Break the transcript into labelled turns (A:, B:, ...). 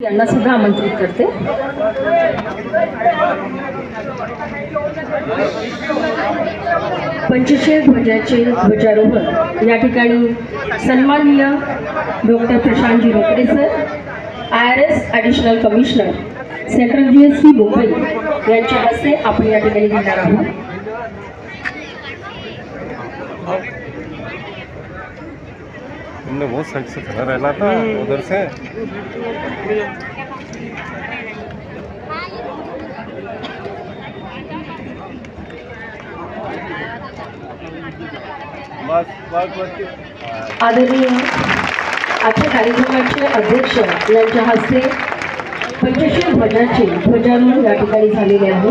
A: यांना सुद्धा आमंत्रित करते. पंचशील ध्वजाचे ध्वजारोहण या ठिकाणी सन्माननीय doctor Prashantji Rokade sir, IRS additional commissioner secretary Mumbai यांच्या हस्ते आपण या ठिकाणी घेणार आहोत.
B: हमने बहुत साइड से खड़ा रहना था उधर से
A: आदरणीय आजच्या कार्यक्रमाचे अध्यक्ष यांच्या हस्ते पंचशील ध्वजाचे ध्वजारोहण या ठिकाणी झालेले आहे.